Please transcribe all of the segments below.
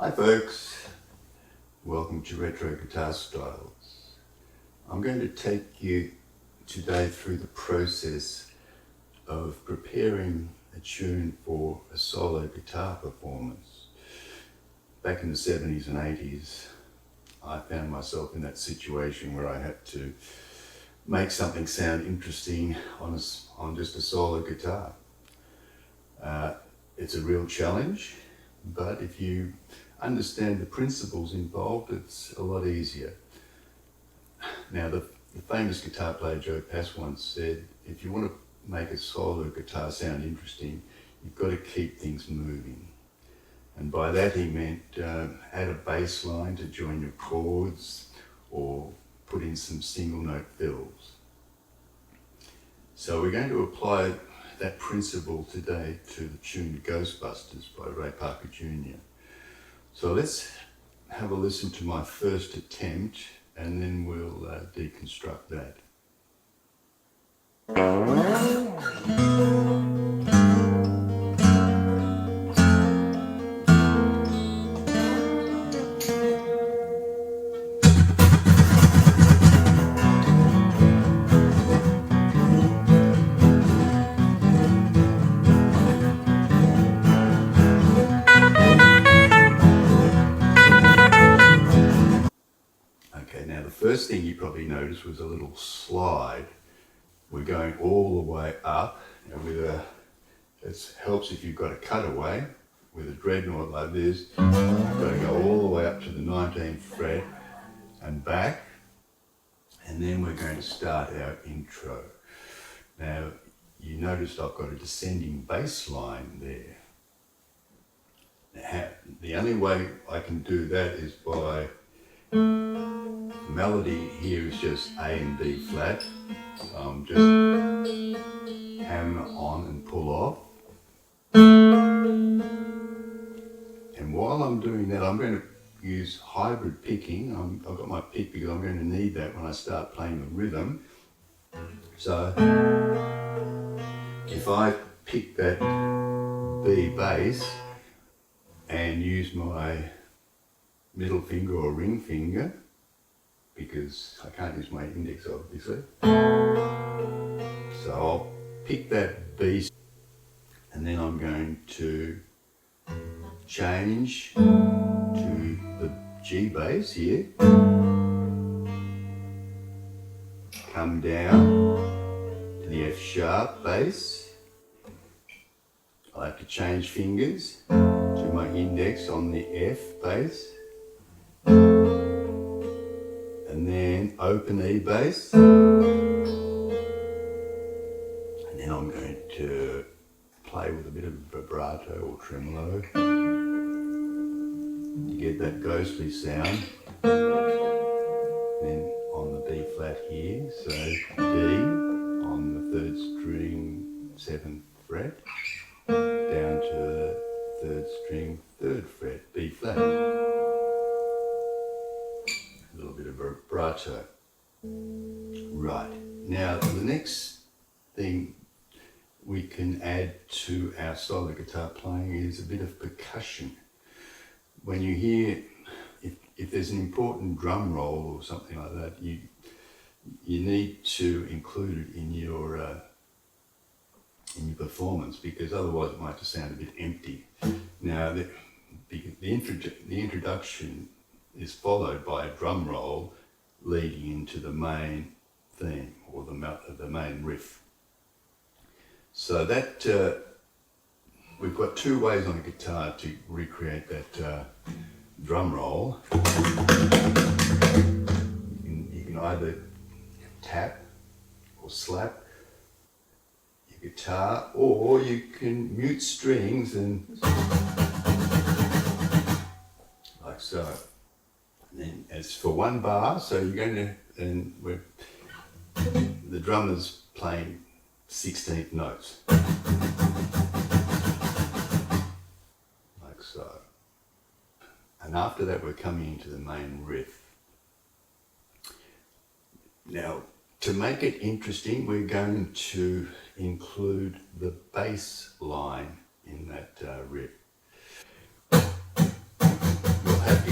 Hi folks, welcome to Retro Guitar Styles. I'm going to take you today through the process of preparing a tune for a solo guitar performance. Back in the 70s and 80s, I found myself in that situation where I had to make something sound interesting on just a solo guitar. It's a real challenge, but if you understand the principles involved, it's a lot easier. Now, the famous guitar player Joe Pass once said, if you want to make a solo guitar sound interesting, you've got to keep things moving. And by that he meant add a bass line to join your chords or put in some single note fills. So we're going to apply that principle today to the tune Ghostbusters by Ray Parker Jr. So let's have a listen to my first attempt and then we'll deconstruct that. Okay, now the first thing you probably noticed was a little slide. We're going all the way up, and it helps if you've got a cutaway with a dreadnought like this. You've got to go all the way up to the 19th fret and back, and then we're going to start our intro. Now, you noticed I've got a descending bass line there. Now, the only way I can do that is by the melody here is just A and B flat. Just hammer on and pull off. And while I'm doing that, I'm going to use hybrid picking. I've got my pick because I'm going to need that when I start playing the rhythm. So if I pick that B bass and use my middle finger or ring finger, because I can't use my index obviously. So I'll pick that B and then I'm going to change to the G bass here, come down to the F sharp bass. I have to change fingers to my index on the F bass, and then open E bass, and then I'm going to play with a bit of vibrato or tremolo. You get that ghostly sound. Then on the B flat here, so D on the 3rd string 7th fret, down to the 3rd string 3rd fret, B flat. A little bit of vibrato. Right, now the next thing we can add to our solo guitar playing is a bit of percussion. When you hear, if there's an important drum roll or something like that, you need to include it in your performance, because otherwise it might just sound a bit empty. Now the introduction is followed by a drum roll leading into the main theme or the main riff. So that we've got two ways on a guitar to recreate that drum roll. You can either tap or slap your guitar, or you can mute strings and like so. And then as for one bar, so you're going to, and the drummer's playing 16th notes, like so. And after that we're coming into the main riff. Now, to make it interesting, we're going to include the bass line in that riff.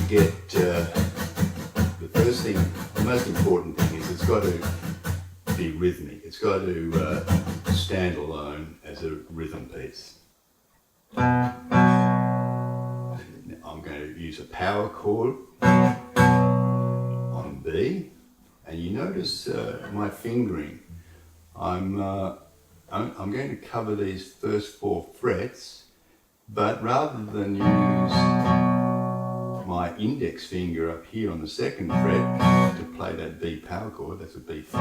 get, the first thing, the most important thing is it's got to be rhythmic. It's got to stand alone as a rhythm piece. I'm going to use a power chord on B, and you notice my fingering. I'm going to cover these first 4 frets, but rather than use my index finger up here on the 2nd fret to play that B power chord, that's a B5,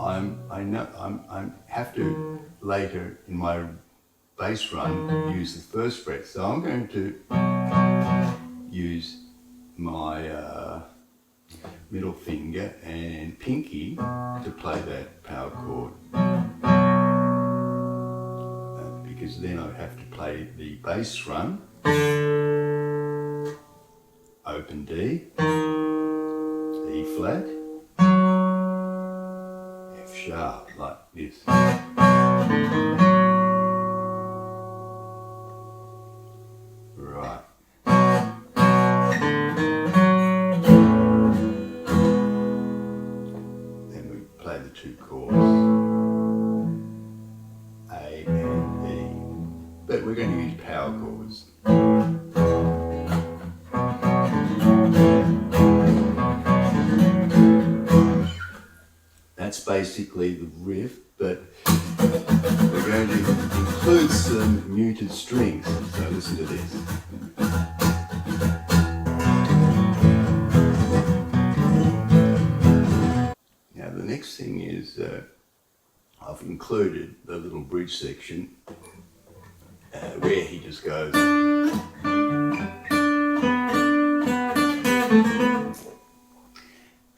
I have to later in my bass run use the 1st fret. So I'm going to use my middle finger and pinky to play that power chord, because then I have to play the bass run, open D, E flat, F sharp, like this. Right. Then we play the 2 chords, A and E, but we're going to use power chords. That's basically the riff, but we're going to include some muted strings, so listen to this. Now the next thing is I've included the little bridge section where he just goes.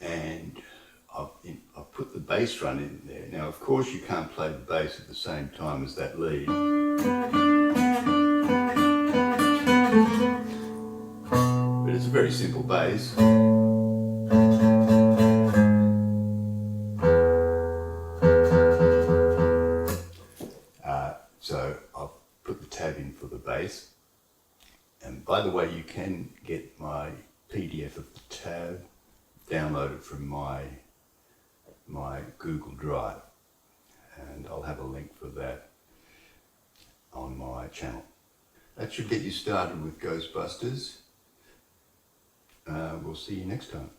And I've put the bass run in there. Now of course you can't play the bass at the same time as that lead. But it's a very simple bass. So I'll put the tab in for the bass. And by the way, you can get my PDF of the tab downloaded from my Google Drive, and I'll have a link for that on my channel. That should get you started with Ghostbusters. We'll see you next time.